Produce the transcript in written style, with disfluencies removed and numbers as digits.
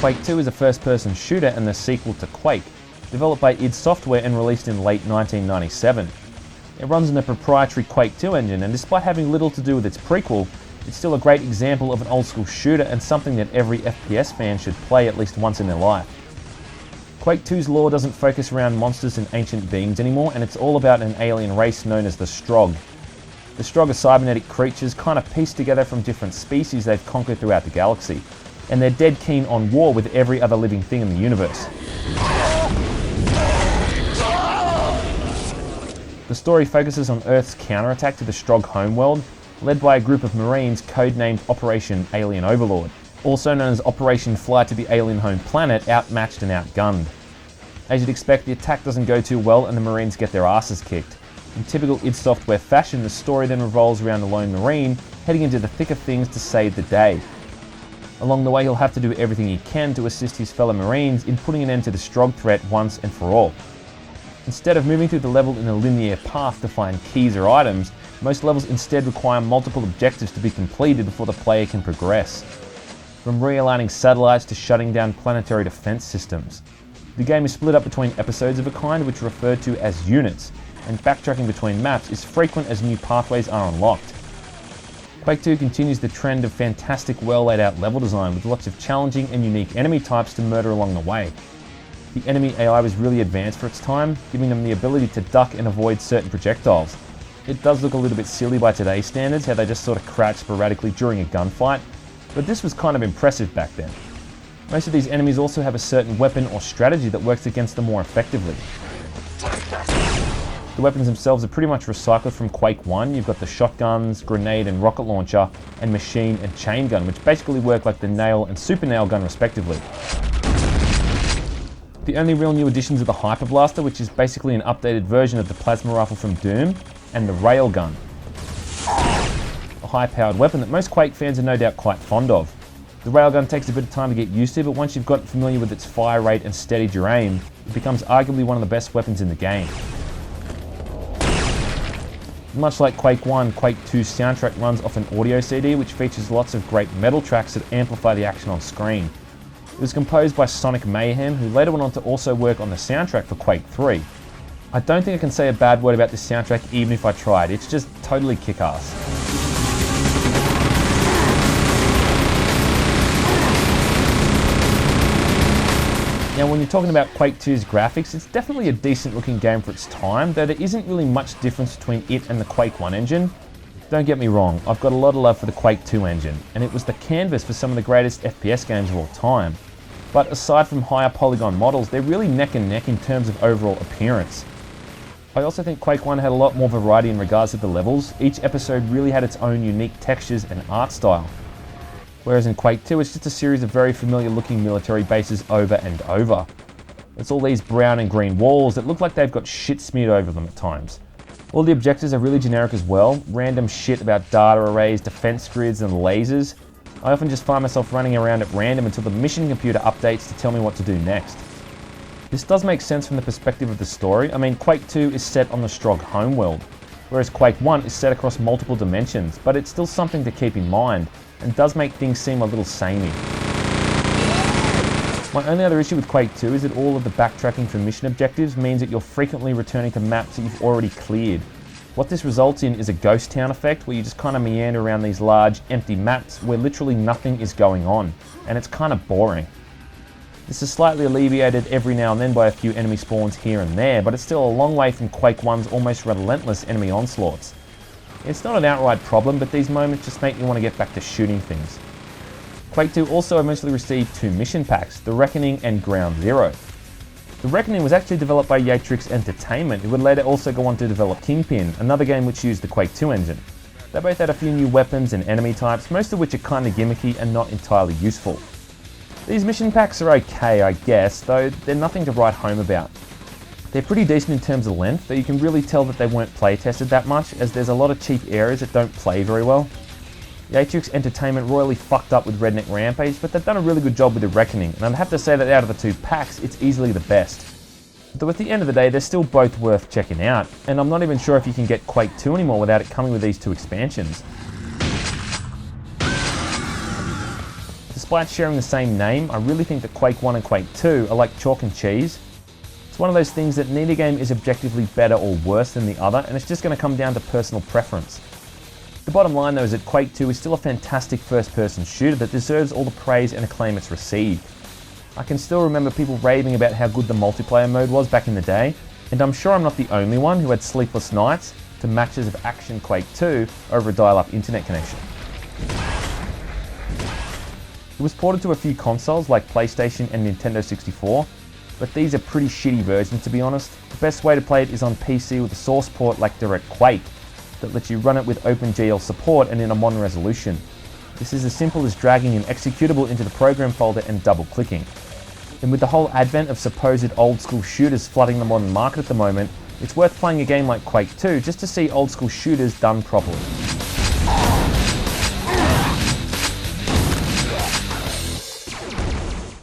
Quake II is a first-person shooter and the sequel to Quake, developed by id Software and released in late 1997. It runs in the proprietary Quake II engine, and despite having little to do with its prequel, it's still a great example of an old-school shooter and something that every FPS fan should play at least once in their life. Quake II's lore doesn't focus around monsters and ancient beings anymore, and it's all about an alien race known as the Strogg. The Strogg are cybernetic creatures kind of pieced together from different species they've conquered throughout the galaxy, and they're dead keen on war with every other living thing in the universe. The story focuses on Earth's counterattack to the Strogg homeworld, led by a group of Marines codenamed Operation Alien Overlord, also known as Operation Fly to the Alien Home Planet, outmatched and outgunned. As you'd expect, the attack doesn't go too well and the Marines get their asses kicked. In typical id Software fashion, the story then revolves around a lone Marine heading into the thick of things to save the day. Along the way, he'll have to do everything he can to assist his fellow Marines in putting an end to the Strogg threat once and for all. Instead of moving through the level in a linear path to find keys or items, most levels instead require multiple objectives to be completed before the player can progress. From realigning satellites to shutting down planetary defense systems. The game is split up between episodes of a kind, which are referred to as units, and backtracking between maps is frequent as new pathways are unlocked. Quake II continues the trend of fantastic, well laid out level design with lots of challenging and unique enemy types to murder along the way. The enemy AI was really advanced for its time, giving them the ability to duck and avoid certain projectiles. It does look a little bit silly by today's standards, how they just sort of crouch sporadically during a gunfight, but this was kind of impressive back then. Most of these enemies also have a certain weapon or strategy that works against them more effectively. The weapons themselves are pretty much recycled from Quake I. You've got the shotguns, grenade and rocket launcher, and machine and chain gun, which basically work like the nail and super nail gun respectively. The only real new additions are the Hyper Blaster, which is basically an updated version of the plasma rifle from Doom, and the railgun, a high-powered weapon that most Quake fans are no doubt quite fond of. The railgun takes a bit of time to get used to, but once you've gotten familiar with its fire rate and steadied your aim, it becomes arguably one of the best weapons in the game. Much like Quake I, Quake II's soundtrack runs off an audio CD, which features lots of great metal tracks that amplify the action on screen. It was composed by Sonic Mayhem, who later went on to also work on the soundtrack for Quake III. I don't think I can say a bad word about this soundtrack even if I tried, it's just totally kick-ass. Now when you're talking about Quake II's graphics, it's definitely a decent looking game for its time, though there isn't really much difference between it and the Quake I engine. Don't get me wrong, I've got a lot of love for the Quake II engine, and it was the canvas for some of the greatest FPS games of all time. But aside from higher polygon models, they're really neck and neck in terms of overall appearance. I also think Quake I had a lot more variety in regards to the levels. Each episode really had its own unique textures and art style. Whereas in Quake II, it's just a series of very familiar looking military bases over and over. It's all these brown and green walls that look like they've got shit smeared over them at times. All the objectives are really generic as well, random shit about data arrays, defense grids and lasers. I often just find myself running around at random until the mission computer updates to tell me what to do next. This does make sense from the perspective of the story. I mean, Quake II is set on the Strogg homeworld, whereas Quake I is set across multiple dimensions, but it's still something to keep in mind, and does make things seem a little samey. My only other issue with Quake II is that all of the backtracking for mission objectives means that you're frequently returning to maps that you've already cleared. What this results in is a ghost town effect where you just kind of meander around these large, empty maps where literally nothing is going on, and it's kind of boring. This is slightly alleviated every now and then by a few enemy spawns here and there, but it's still a long way from Quake I's almost relentless enemy onslaughts. It's not an outright problem, but these moments just make me want to get back to shooting things. Quake II also eventually received two mission packs, The Reckoning and Ground Zero. The Reckoning was actually developed by Yatrix Entertainment, who would later also go on to develop Kingpin, another game which used the Quake II engine. They both had a few new weapons and enemy types, most of which are kind of gimmicky and not entirely useful. These mission packs are okay, I guess, though they're nothing to write home about. They're pretty decent in terms of length, though you can really tell that they weren't play tested that much, as there's a lot of cheap areas that don't play very well. Yatrix Entertainment royally fucked up with Redneck Rampage, but they've done a really good job with The Reckoning, and I'd have to say that out of the two packs, it's easily the best. Though at the end of the day, they're still both worth checking out, and I'm not even sure if you can get Quake II anymore without it coming with these two expansions. despite sharing the same name, I really think that Quake 1 and Quake 2 are like chalk and cheese. It's one of those things that neither game is objectively better or worse than the other, and it's just going to come down to personal preference. The bottom line though is that Quake 2 is still a fantastic first-person shooter that deserves all the praise and acclaim it's received. I can still remember people raving about how good the multiplayer mode was back in the day, and I'm sure I'm not the only one who had sleepless nights to matches of action Quake 2 over a dial-up internet connection. It was ported to a few consoles like PlayStation and Nintendo 64, but these are pretty shitty versions to be honest. The best way to play it is on PC with a source port like Direct Quake that lets you run it with OpenGL support and in a modern resolution. This is as simple as dragging an executable into the program folder and double-clicking. And with the whole advent of supposed old-school shooters flooding the modern market at the moment, it's worth playing a game like Quake II just to see old-school shooters done properly.